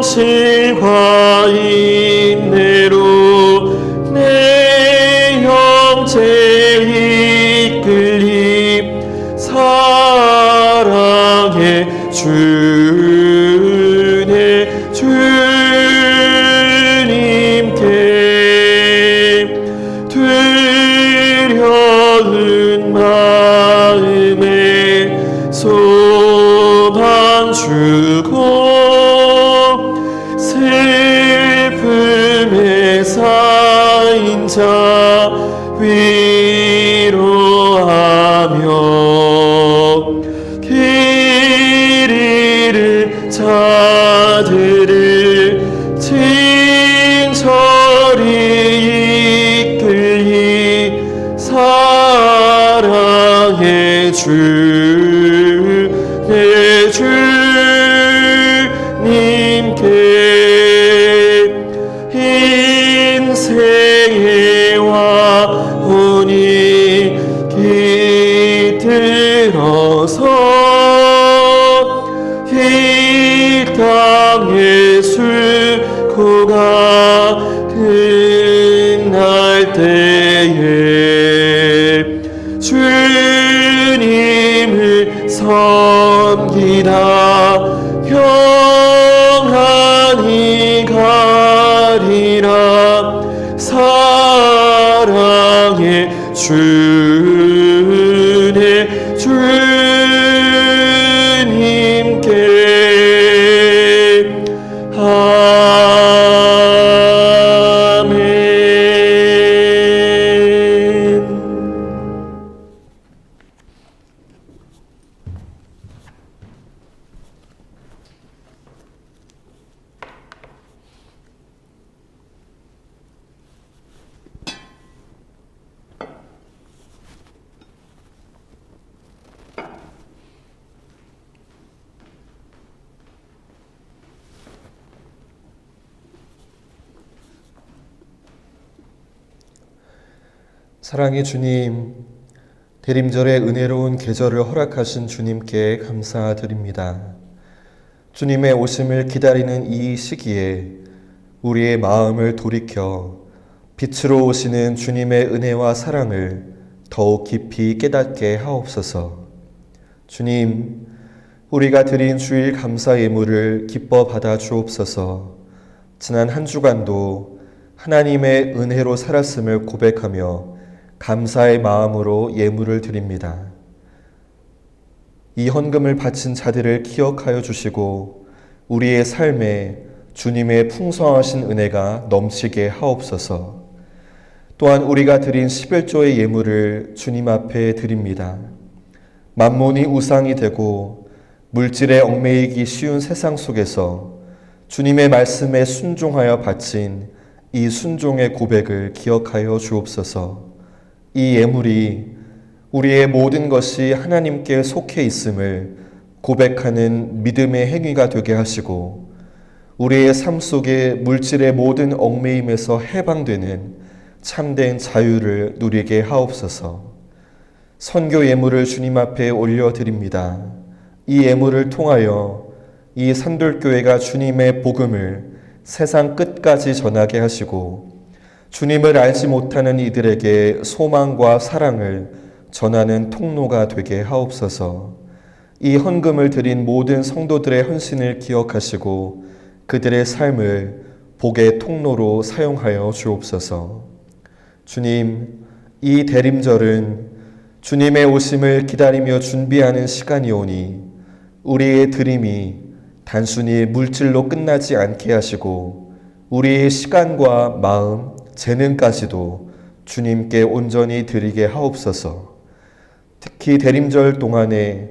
성실과 인내로 내 영체 이끌림 사랑의 주네 주님께 두려운 마음에 소망 주고 슬픔의 삶 위로하며 길 잃은 자들을 친절히 이끌리 사랑의 주 내 주님께 인생의 와온이 깃들어서 이 땅의 수고가 끝날 때에 주님을 섬기다 평안히 가리라. 사랑의 주의 주님께 아멘. 사랑의 주님, 대림절의 은혜로운 계절을 허락하신 주님께 감사드립니다. 주님의 오심을 기다리는 이 시기에 우리의 마음을 돌이켜 빛으로 오시는 주님의 은혜와 사랑을 더욱 깊이 깨닫게 하옵소서. 주님, 우리가 드린 주일 감사 예물을 기뻐 받아 주옵소서. 지난 한 주간도 하나님의 은혜로 살았음을 고백하며 감사의 마음으로 예물을 드립니다. 이 헌금을 바친 자들을 기억하여 주시고 우리의 삶에 주님의 풍성하신 은혜가 넘치게 하옵소서. 또한 우리가 드린 11조의 예물을 주님 앞에 드립니다. 만몬이 우상이 되고 물질에 얽매이기 쉬운 세상 속에서 주님의 말씀에 순종하여 바친 이 순종의 고백을 기억하여 주옵소서. 이 예물이 우리의 모든 것이 하나님께 속해 있음을 고백하는 믿음의 행위가 되게 하시고 우리의 삶 속에 물질의 모든 얽매임에서 해방되는 참된 자유를 누리게 하옵소서. 선교 예물을 주님 앞에 올려드립니다. 이 예물을 통하여 이 산돌교회가 주님의 복음을 세상 끝까지 전하게 하시고 주님을 알지 못하는 이들에게 소망과 사랑을 전하는 통로가 되게 하옵소서. 이 헌금을 드린 모든 성도들의 헌신을 기억하시고 그들의 삶을 복의 통로로 사용하여 주옵소서. 주님, 이 대림절은 주님의 오심을 기다리며 준비하는 시간이오니 우리의 드림이 단순히 물질로 끝나지 않게 하시고 우리의 시간과 마음, 재능까지도 주님께 온전히 드리게 하옵소서. 특히 대림절 동안에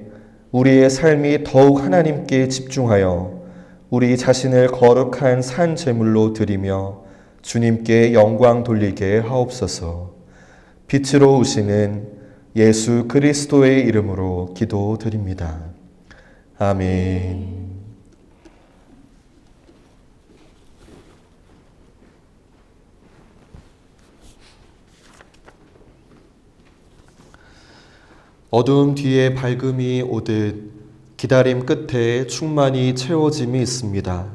우리의 삶이 더욱 하나님께 집중하여 우리 자신을 거룩한 산 제물로 드리며 주님께 영광 돌리게 하옵소서. 빛으로 오시는 예수 그리스도의 이름으로 기도드립니다. 아멘. 어두움 뒤에 밝음이 오듯 기다림 끝에 충만히 채워짐이 있습니다.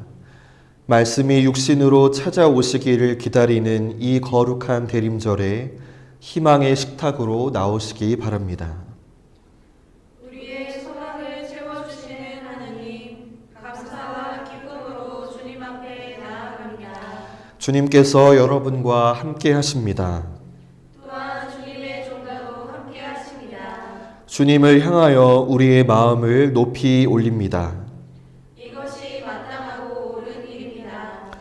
말씀이 육신으로 찾아오시기를 기다리는 이 거룩한 대림절에 희망의 식탁으로 나오시기 바랍니다. 우리의 소망을 채워주시는 하느님, 감사와 기쁨으로 주님 앞에 나아갑니다. 주님께서 여러분과 함께 하십니다. 주님을 향하여 우리의 마음을 높이 올립니다. 이것이 마땅하고 옳은 일입니다.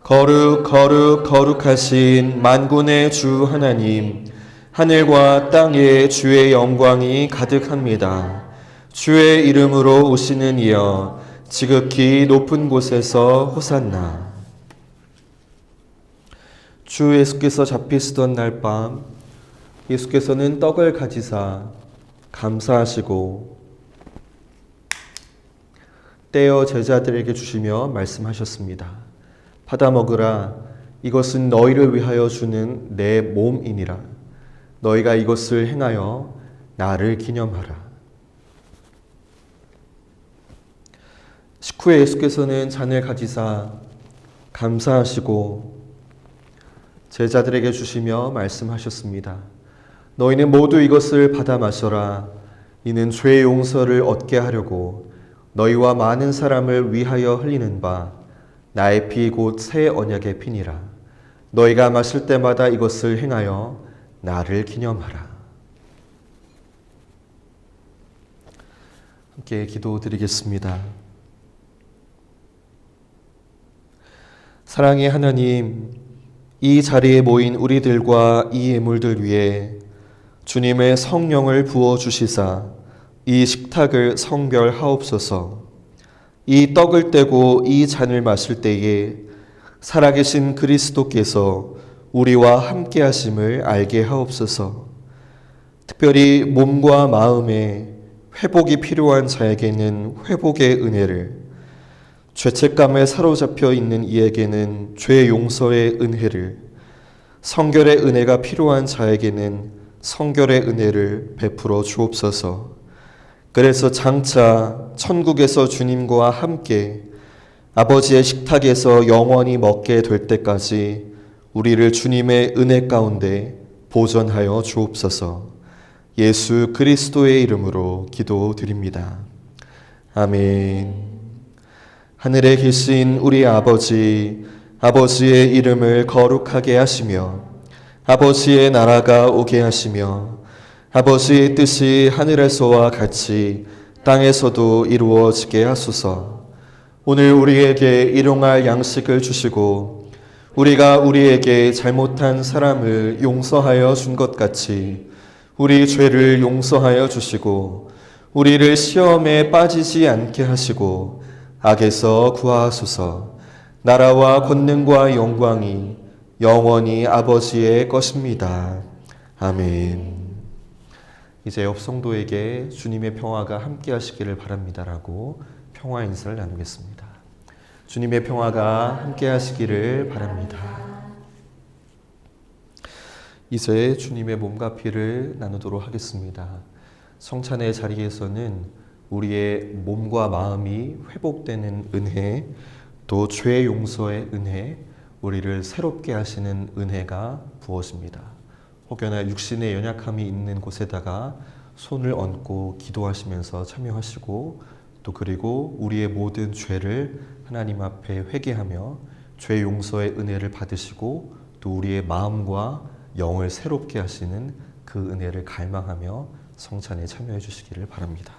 거룩 거룩 거룩하신 만군의 주 하나님, 하늘과 땅에 주의 영광이 가득합니다. 주의 이름으로 오시는 이여 지극히 높은 곳에서 호산나. 주 예수께서 잡히시던 날 밤 예수께서는 떡을 가지사 감사하시고 떼어 제자들에게 주시며 말씀하셨습니다. 받아 먹으라. 이것은 너희를 위하여 주는 내 몸이니라. 너희가 이것을 행하여 나를 기념하라. 식후에 예수께서는 잔을 가지사 감사하시고 제자들에게 주시며 말씀하셨습니다. 너희는 모두 이것을 받아 마셔라. 이는 죄의 용서를 얻게 하려고 너희와 많은 사람을 위하여 흘리는 바 나의 피 곧 새 언약의 피니라. 너희가 마실 때마다 이것을 행하여 나를 기념하라. 함께 기도드리겠습니다. 사랑의 하나님, 이 자리에 모인 우리들과 이 예물들 위에 주님의 성령을 부어주시사 이 식탁을 성별하옵소서. 이 떡을 떼고 이 잔을 마실 때에 살아계신 그리스도께서 우리와 함께 하심을 알게 하옵소서. 특별히 몸과 마음에 회복이 필요한 자에게는 회복의 은혜를, 죄책감에 사로잡혀 있는 이에게는 죄 용서의 은혜를, 성결의 은혜가 필요한 자에게는 성결의 은혜를 베풀어 주옵소서. 그래서 장차 천국에서 주님과 함께 아버지의 식탁에서 영원히 먹게 될 때까지 우리를 주님의 은혜 가운데 보존하여 주옵소서. 예수 그리스도의 이름으로 기도드립니다. 아멘. 하늘에 계신 우리 아버지, 아버지의 이름을 거룩하게 하시며 아버지의 나라가 오게 하시며 아버지의 뜻이 하늘에서와 같이 땅에서도 이루어지게 하소서. 오늘 우리에게 일용할 양식을 주시고 우리가 우리에게 잘못한 사람을 용서하여 준 것 같이 우리 죄를 용서하여 주시고 우리를 시험에 빠지지 않게 하시고 악에서 구하소서. 나라와 권능과 영광이 영원히 아버지의 것입니다. 아멘. 이제 옆 성도에게 주님의 평화가 함께 하시기를 바랍니다라고 평화 인사를 나누겠습니다. 주님의 평화가 함께 하시기를 바랍니다. 이제 주님의 몸과 피를 나누도록 하겠습니다. 성찬의 자리에서는 우리의 몸과 마음이 회복되는 은혜, 또 죄 용서의 은혜, 우리를 새롭게 하시는 은혜가 부어집니다. 혹여나 육신의 연약함이 있는 곳에다가 손을 얹고 기도하시면서 참여하시고 또 그리고 우리의 모든 죄를 하나님 앞에 회개하며 죄 용서의 은혜를 받으시고 또 우리의 마음과 영을 새롭게 하시는 그 은혜를 갈망하며 성찬에 참여해 주시기를 바랍니다.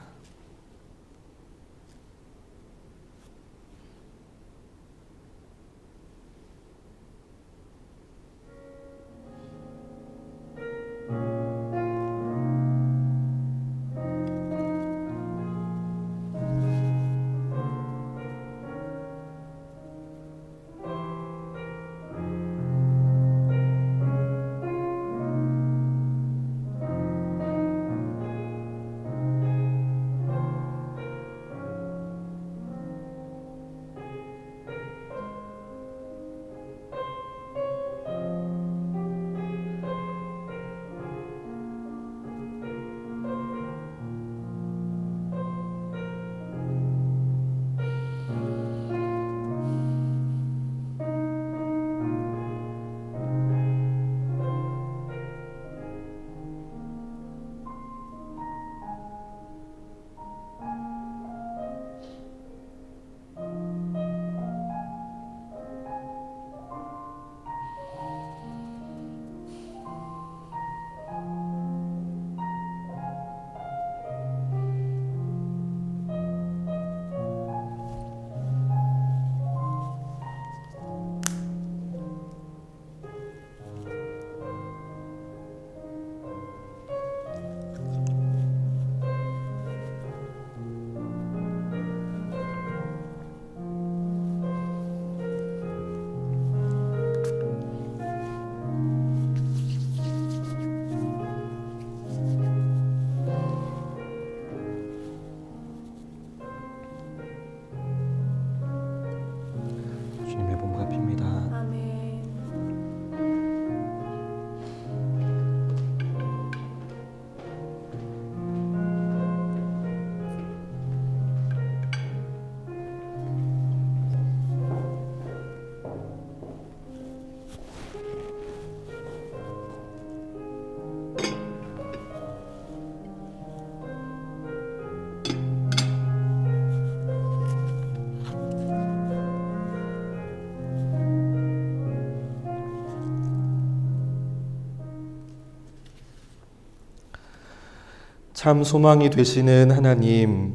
참 소망이 되시는 하나님,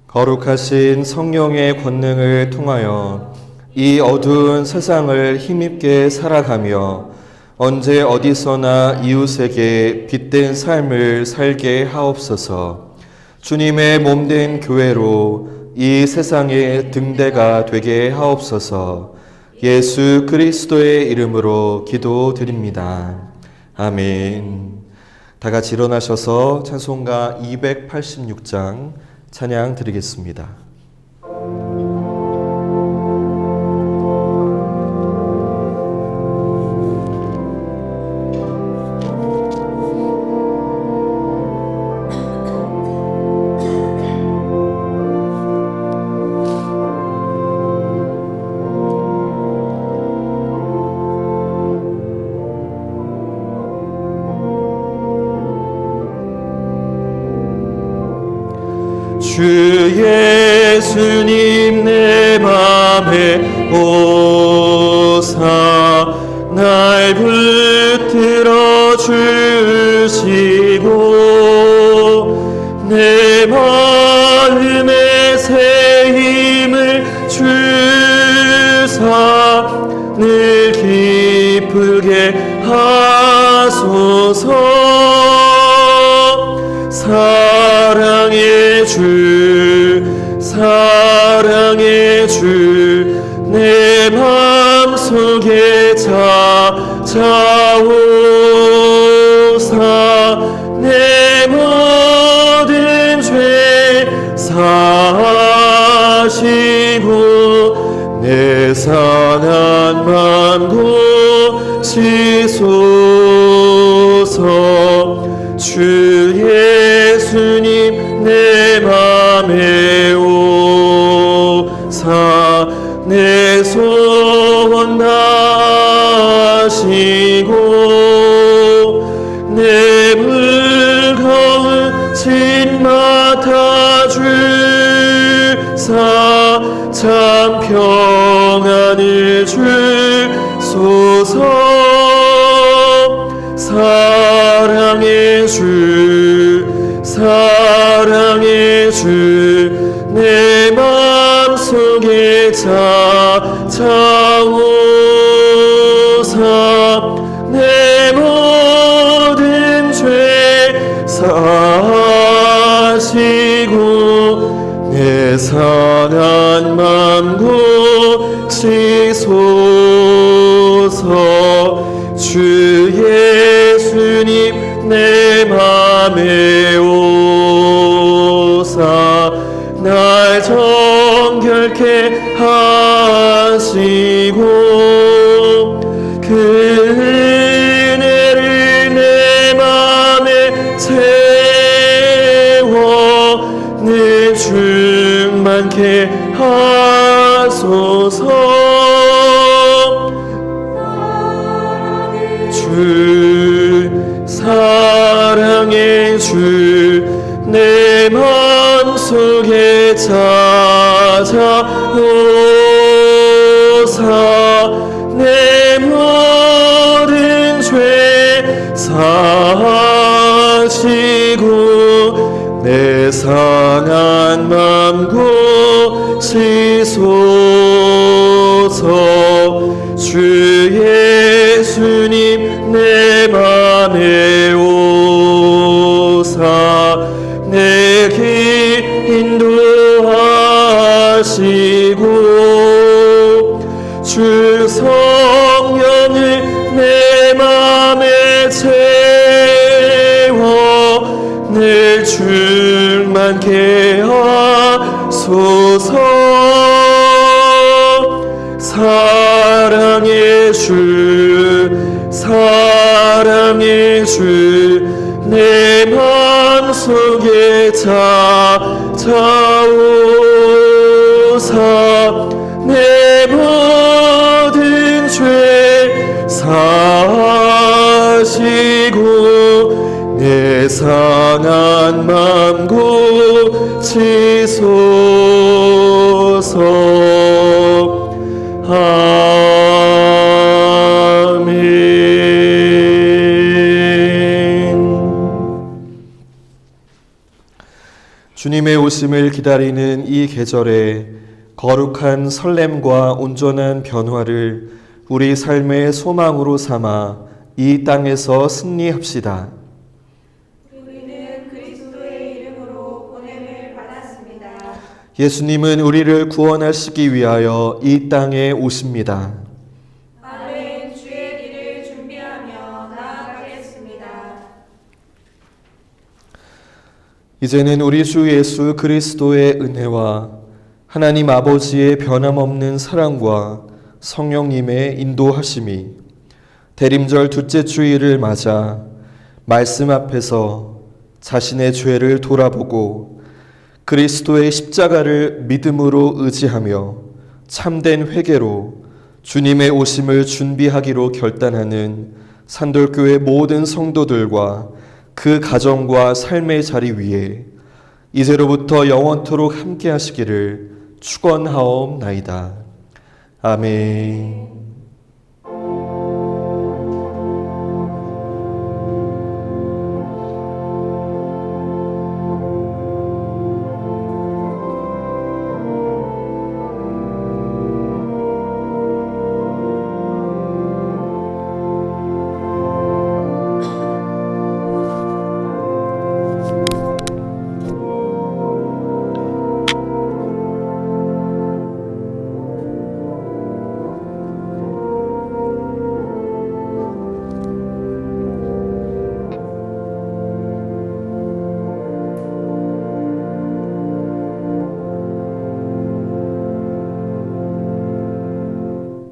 거룩하신 성령의 권능을 통하여 이 어두운 세상을 힘있게 살아가며 언제 어디서나 이웃에게 빛된 삶을 살게 하옵소서. 주님의 몸된 교회로 이 세상의 등대가 되게 하옵소서. 예수 그리스도의 이름으로 기도드립니다. 아멘. 다 같이 일어나셔서 찬송가 286장 찬양 드리겠습니다. 주 예수님 내 맘에 오사 날 붙들어 주시고 내 마음에 새 힘을 주사 늘 기쁘게 하소서. 사랑의 주, 내 맘속에 찾아오사 내 모든 죄 사시고 내 상한 맘 고치소서. 주 예수님 내 맘에 오사 내 소원 다하시고 내 무거운 짐 맡아주사 참 평안을 주소서. 사랑의 주, 내 맘속에 찾아오사 내 모든 죄 사시고 내 상한 맘 고치소서. 주 예수님 내 맘에 오사 날 정결케 하시고 그 은혜를 내 맘에 채워 늘 충만케 하소서. 사랑의 주, 내 맘속에 찾아오사 내 모든 죄 사시고 내 상한 맘 고치소서. 주 예수님 내 맘에 오사 내 길 인도하시고 주 성령을 내 맘에 채워 늘 충만케 하소서. 사랑의 주, 내 맘속에 찾아오사 내 모든 죄 사시고 내 상한 맘 고치소서. 아멘. 주님의 오심을 기다리는 이 계절에 거룩한 설렘과 온전한 변화를 우리 삶의 소망으로 삼아 이 땅에서 승리합시다. 우리는 그리스도의 이름으로 보냄을 받았습니다. 예수님은 우리를 구원하시기 위하여 이 땅에 오십니다. 아멘. 주의 길을 준비하며 나아가겠습니다. 이제는 우리 주 예수 그리스도의 은혜와 하나님 아버지의 변함없는 사랑과 성령님의 인도하심이 대림절 둘째 주일을 맞아 말씀 앞에서 자신의 죄를 돌아보고 그리스도의 십자가를 믿음으로 의지하며 참된 회개로 주님의 오심을 준비하기로 결단하는 산돌교회 모든 성도들과 그 가정과 삶의 자리 위에 이제로부터 영원토록 함께 하시기를 축원하옵나이다. 아멘.